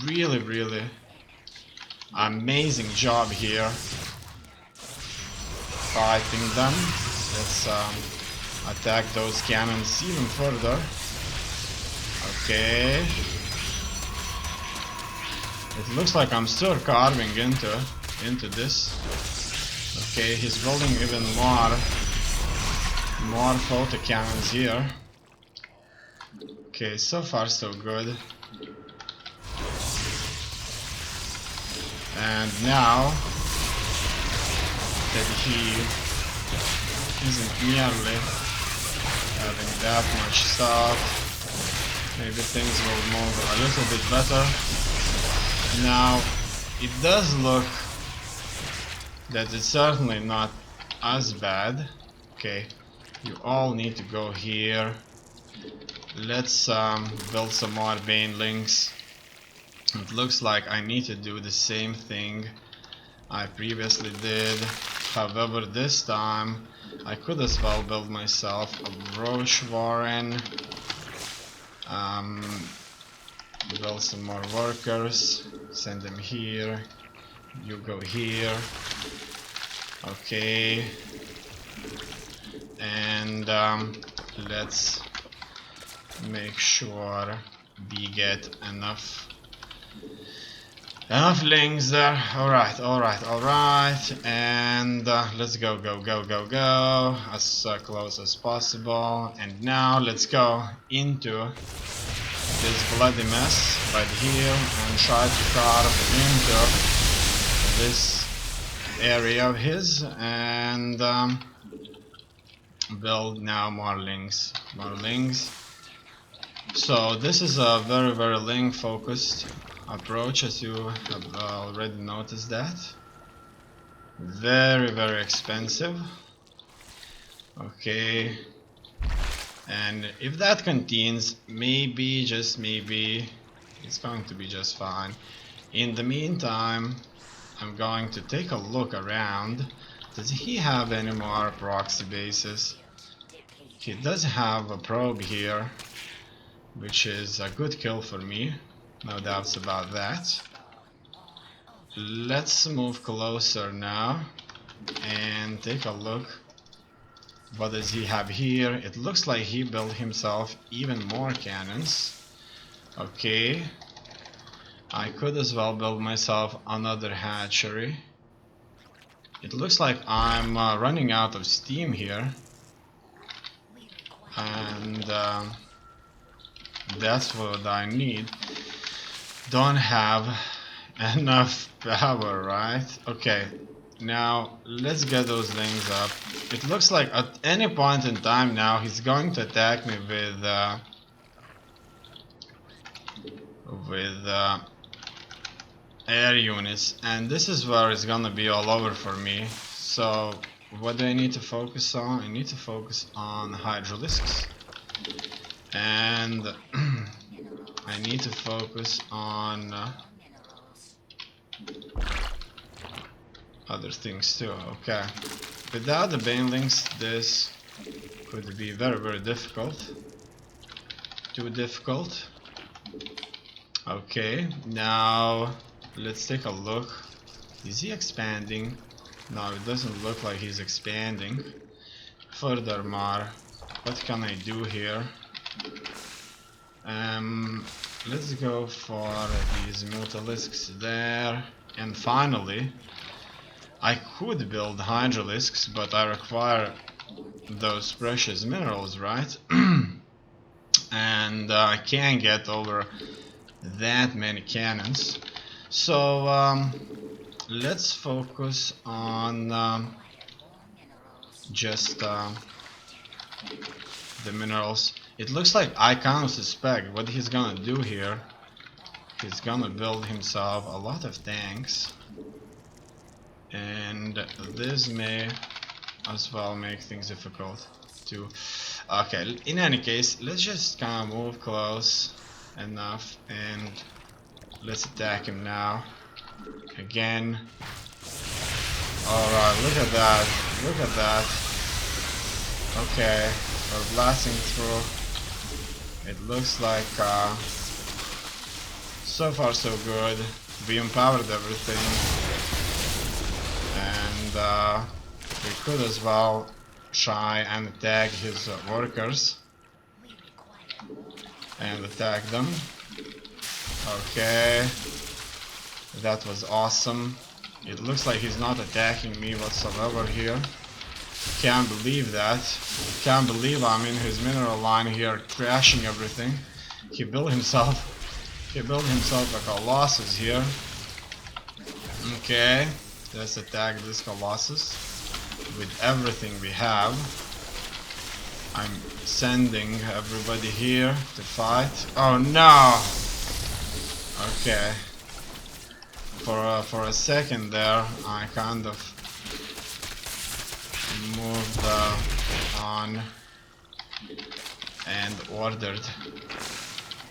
really amazing job here fighting them. Let's attack those cannons even further. Okay. It looks like I'm still carving into this. Okay, he's building even more photo cannons here. Okay, so far so good. And now that he isn't nearly having that much stuff, maybe things will move a little bit better. Now, it does look that it's certainly not as bad. Okay, you all need to go here. Let's build some more banelings. It looks like I need to do the same thing I previously did. However, this time I could as well build myself a roach warren. Build some more workers. Send them here. You go here. Okay. And let's make sure we get enough links there. Alright, and let's go as close as possible. And now let's go into this bloody mess right here and try to carve into this area of his and build now more links. So this is a very link focused approach, as you have already noticed that. Very expensive. Okay, and if that continues, maybe, just maybe, it's going to be just fine. In the meantime, I'm going to take a look around. Does he have any more proxy bases? He does have a probe here, which is a good kill for me, no doubts about that. Let's move closer now and take a look. What does he have here? It looks like he built himself even more cannons. Okay, I could as well build myself another hatchery. It looks like I'm running out of steam here, and that's what I need. Don't have enough power, right? Okay, now let's get those things up. It looks like at any point in time now he's going to attack me with air units, and this is where it's gonna be all over for me. So what do I need to focus on? I need to focus on hydralisks, and I need to focus on other things too. Okay, without the banelings this could be very difficult. Too difficult. Okay, now let's take a look. Is he expanding? No, it doesn't look like he's expanding. Furthermore, what can I do here? Let's go for these mutalisks there. And finally, I could build hydralisks, but I require those precious minerals, right? And I can't get over that many cannons. So let's focus on just the minerals. It looks like I kind of suspect what he's gonna do here. He's gonna build himself a lot of tanks, and this may as well make things difficult too. Okay, in any case, let's just kind of move close enough and let's attack him now. Again. Alright, look at that. Okay, we're blasting through. It looks like so far so good. We empowered everything, and we could as well try and attack his workers and attack them. Okay, that was awesome. It looks like he's not attacking me whatsoever here. Can't believe that. Can't believe I'm in his mineral line here, crashing everything. He built himself a colossus here. Okay, let's attack this colossus with everything we have. I'm sending everybody here to fight. Oh no! Okay. For a second there, I kind of moved on and ordered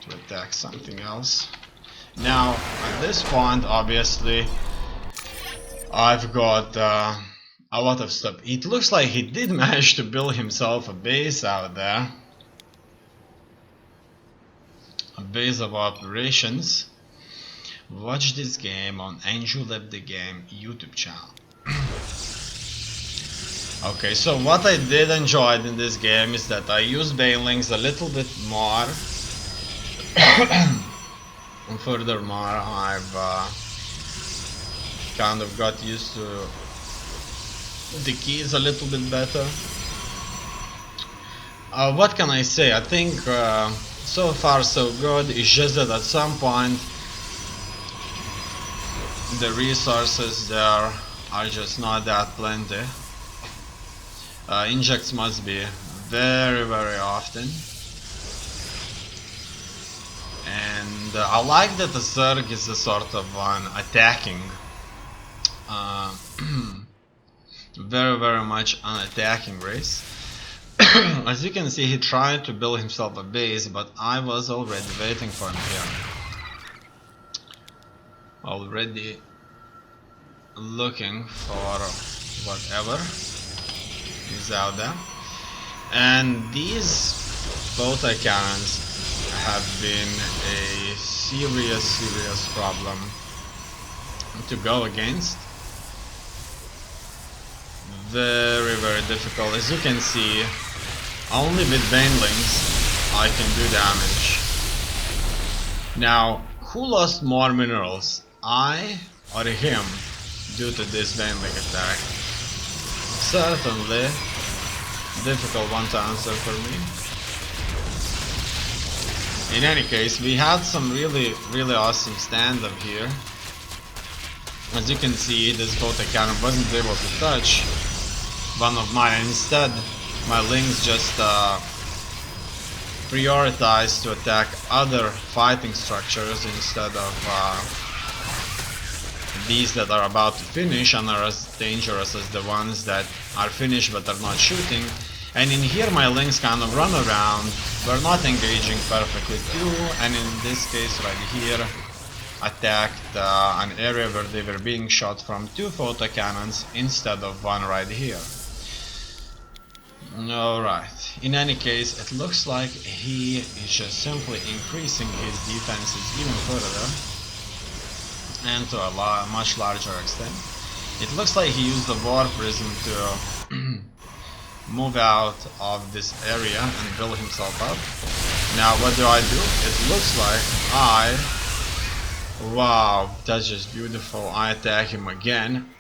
to attack something else. Now, at this point, obviously, I've got a lot of stuff. It looks like he did manage to build himself a base out there. A base of operations. Watch this game on AndYouLeftTheGame YouTube channel. Okay, so what I did enjoy in this game is that I used banelings a little bit more. And furthermore, I've kind of got used to the keys a little bit better. What can I say? I think so far so good. It's just that at some point the resources there are just not that plenty. Injects must be very often. And I like that the Zerg is a sort of an attacking, very much an attacking race. As you can see, he tried to build himself a base, but I was already waiting for him here. Already looking for whatever is out there. And these photon cannons have been a serious problem to go against. Very difficult. As you can see, only with banelings I can do damage. Now, who lost more minerals? I or him due to this baneling attack? Certainly difficult one to answer for me. In any case, we had some really awesome stand-up here. As you can see, this photon cannon wasn't able to touch one of mine. Instead, my lings just prioritized to attack other fighting structures instead of these that are about to finish and are as dangerous as the ones that are finished but are not shooting. And in here my lings kind of run around, we're not engaging perfectly too, and in this case right here attacked an area where they were being shot from 2 photon cannons instead of one right here. Alright, in any case, it looks like he is just simply increasing his defenses even further and to a much larger extent. It looks like he used the war prism to move out of this area and build himself up. Now what do I do? It looks like wow, that's just beautiful. I attack him again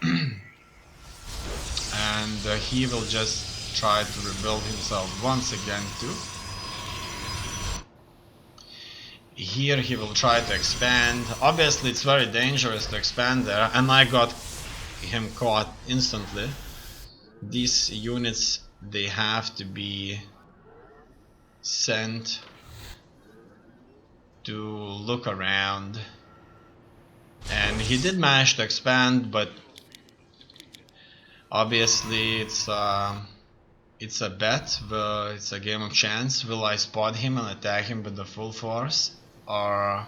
and he will just try to rebuild himself once again too. Here he will try to expand. Obviously it's very dangerous to expand there, and I got him caught instantly. These units, they have to be sent to look around, and he did manage to expand, but obviously it's a bet, it's a game of chance. Will I spot him and attack him with the full force or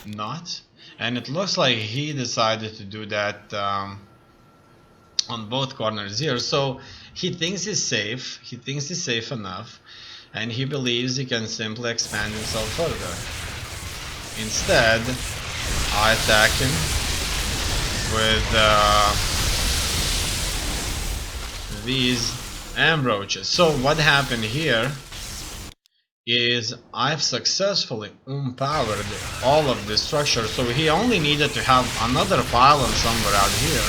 not? And it looks like he decided to do that on both corners here. So he thinks he's safe, he thinks he's safe enough, and he believes he can simply expand himself further. Instead, I attack him with these ambroaches. So what happened here is I've successfully empowered all of this structure, so he only needed to have another pylon somewhere out here,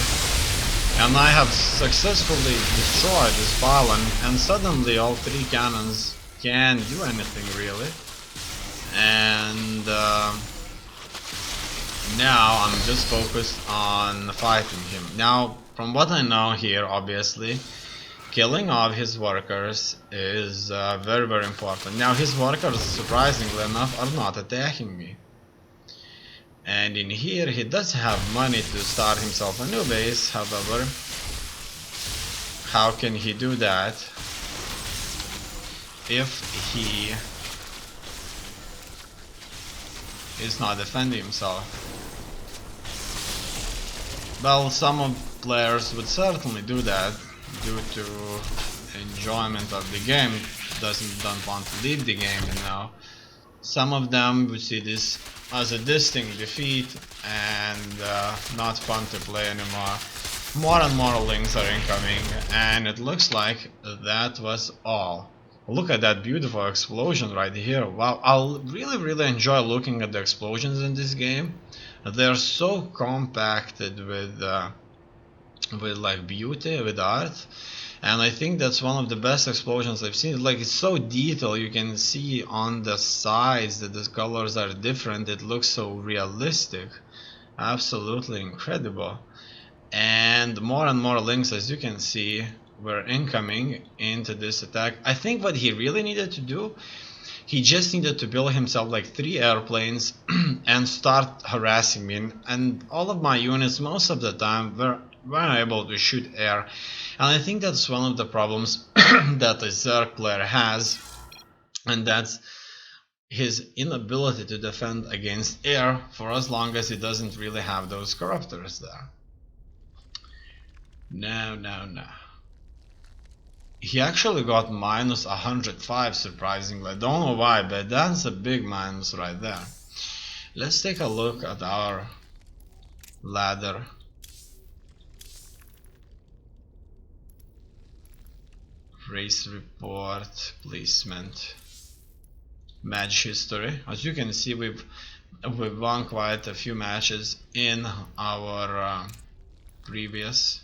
and I have successfully destroyed this pylon, and suddenly all 3 cannons can't do anything really. And now I'm just focused on fighting him. Now, from what I know here, obviously killing off his workers is very very important. Now his workers, surprisingly enough, are not attacking me. And in here he does have money to start himself a new base, however, how can he do that if he is not defending himself? Well, some of players would certainly do that due to enjoyment of the game, don't want to leave the game, you know. Some of them would see this as a distinct defeat and not fun to play anymore. More and more links are incoming, and it looks like that was all. Look at that beautiful explosion right here. Wow, I'll really enjoy looking at the explosions in this game. They're so compacted with like beauty, with art. And I think that's one of the best explosions I've seen. Like, it's so detailed, you can see on the sides that the colors are different. It looks so realistic. Absolutely incredible. And more links, as you can see, were incoming into this attack. I think what he really needed to do, he just needed to build himself like 3 airplanes and start harassing me. And all of my units, most of the time, weren't able to shoot air. And I think that's one of the problems that a Zerg player has, and that's his inability to defend against air for as long as he doesn't really have those corruptors there. No. He actually got minus 105, surprisingly. I don't know why, but that's a big minus right there. Let's take a look at our ladder. Race report, placement, match history. As you can see, we've won quite a few matches in our previous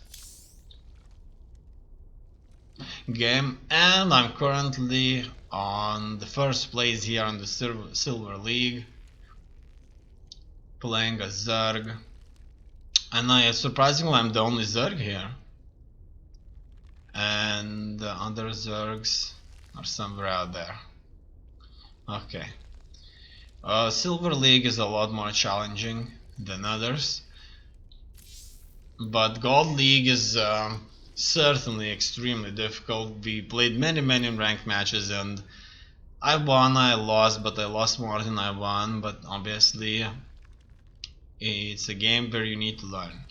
game, and I'm currently on the first place here on the Silver League, playing a Zerg, and surprisingly I'm the only Zerg here, and the other Zergs are somewhere out there. Okay. Silver League is a lot more challenging than others, but Gold League is certainly extremely difficult. We played many ranked matches, and I won, I lost, but I lost more than I won. But obviously it's a game where you need to learn.